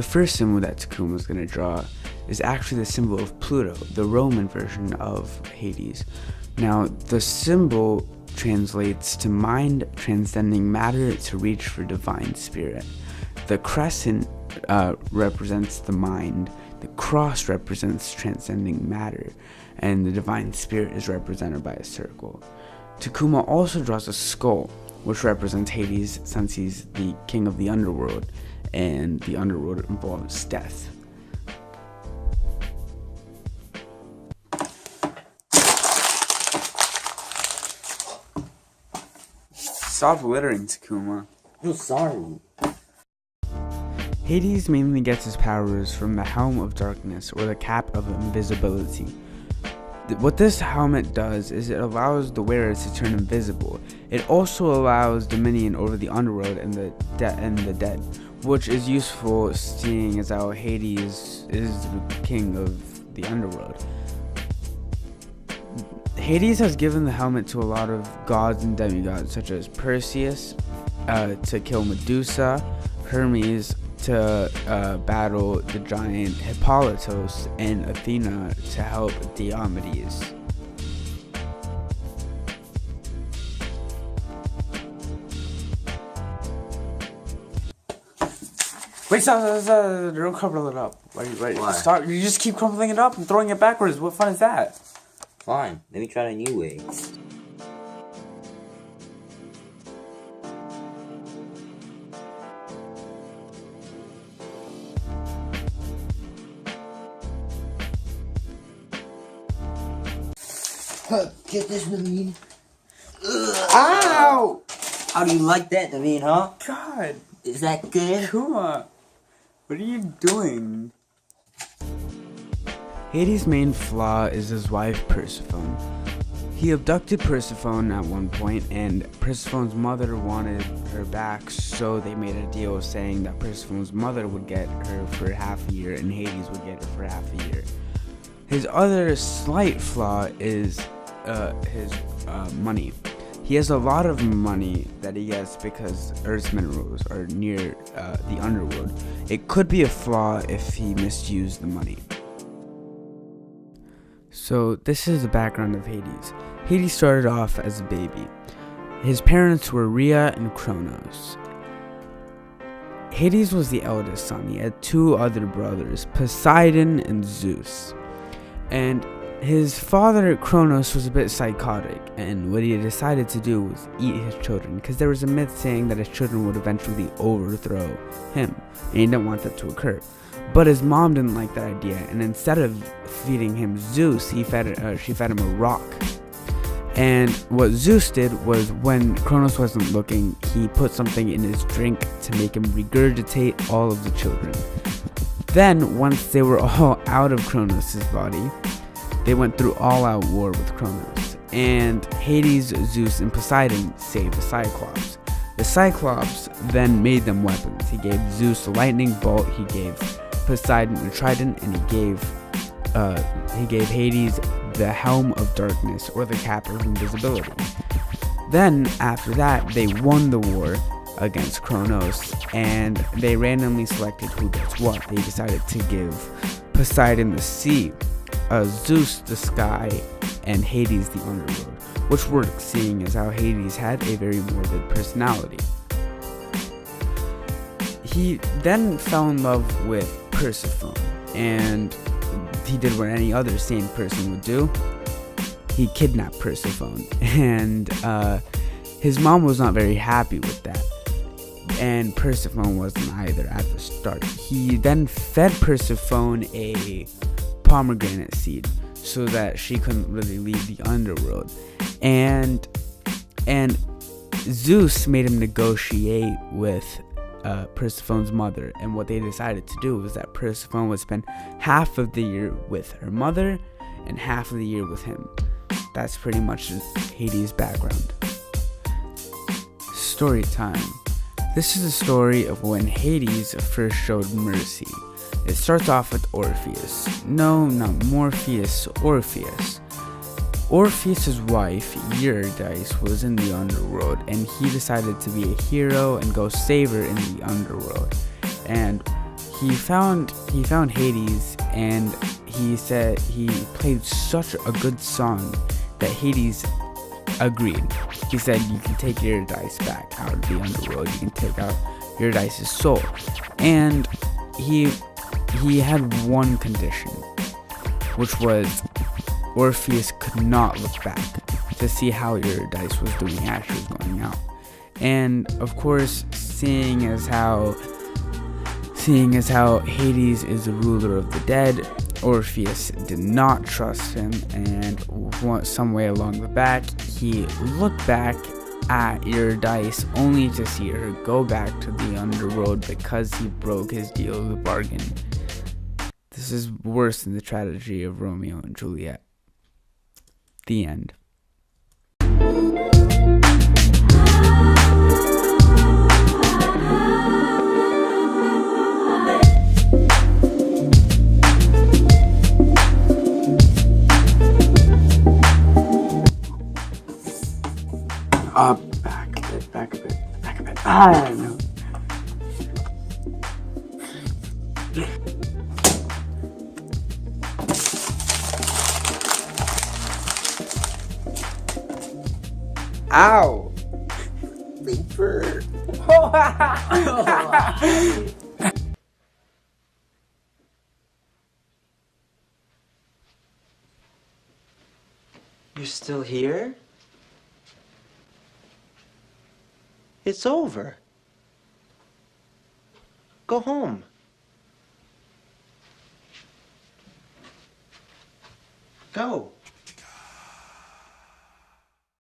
The first symbol that Takuma is going to draw is actually the symbol of Pluto, the Roman version of Hades. Now, the symbol translates to mind transcending matter to reach for divine spirit. The crescent represents the mind, the cross represents transcending matter, and the divine spirit is represented by a circle. Takuma also draws a skull, which represents Hades since he's the king of the underworld, and the underworld involves death. Stop littering, Takuma. I'm sorry. Hades mainly gets his powers from the Helm of Darkness, or the Cap of Invisibility. What this helmet does is it allows the wearer to turn invisible. It also allows dominion over the underworld and the dead, which is useful seeing as how Hades is the king of the underworld. Hades has given the helmet to a lot of gods and demigods, such as Perseus to kill Medusa, Hermes to battle the giant Hippolytos, and Athena to help Diomedes. Wait, stop, don't crumple it up. Why? Stop, you just keep crumpling it up and throwing it backwards. What fun is that? Fine, let me try a new way. Get this, Naveen. Ow! How do you like that, Naveen, huh? God, Is that good? Kuma, what are you doing? Hades' main flaw is his wife, Persephone. He abducted Persephone at one point, and Persephone's mother wanted her back, so they made a deal saying that Persephone's mother would get her for half a year and Hades would get her for half a year. His other slight flaw is his money. He has a lot of money that he gets because Earth's minerals are near the underworld. It could be a flaw if he misused the money. So this is the background of Hades. Hades started off as a baby. His parents were Rhea and Kronos. Hades was the eldest son. He had two other brothers, Poseidon and Zeus. And his father, Kronos, was a bit psychotic, and what he decided to do was eat his children, because there was a myth saying that his children would eventually overthrow him, and he didn't want that to occur. But his mom didn't like that idea, and instead of feeding him Zeus, she fed him a rock. And what Zeus did was, when Kronos wasn't looking, he put something in his drink to make him regurgitate all of the children. Then, once they were all out of Kronos' body, they went through all-out war with Kronos, and Hades, Zeus, and Poseidon saved the Cyclops. The Cyclops then made them weapons. He gave Zeus a lightning bolt, he gave Poseidon a trident, and he gave Hades the Helm of Darkness, or the Cap of Invisibility. Then, after that, they won the war against Kronos, and they randomly selected who gets what. They decided to give Poseidon the sea, Zeus the sky, and Hades the underworld, which works seeing as how Hades had a very morbid personality. He then fell in love with Persephone, and he did what any other sane person would do. He kidnapped Persephone, and his mom was not very happy with that, and Persephone wasn't either at the start. He then fed Persephone a pomegranate seed so that she couldn't really leave the underworld, and Zeus made him negotiate with Persephone's mother, and what they decided to do was that Persephone would spend half of the year with her mother and half of the year with him. That's pretty much Hades' background. Story time. This is the story of when Hades first showed mercy. It starts off with Orpheus. No, not Morpheus, Orpheus. Orpheus' wife, Eurydice, was in the underworld, and he decided to be a hero and go save her in the underworld. And he found Hades, and he said he played such a good song that Hades agreed. He said, you can take Eurydice back out of the underworld. You can take out Eurydice's soul. And he had one condition, which was Orpheus could not look back to see how Eurydice was doing as she was going out. And of course, seeing as how Hades is the ruler of the dead, Orpheus did not trust him, and some way along the back, he looked back at Eurydice only to see her go back to the underworld because he broke his deal of the bargain. This is worse than the tragedy of Romeo and Juliet. The end. Back a bit. I don't know. Ow! Paper. You're still here? It's over. Go home. Go.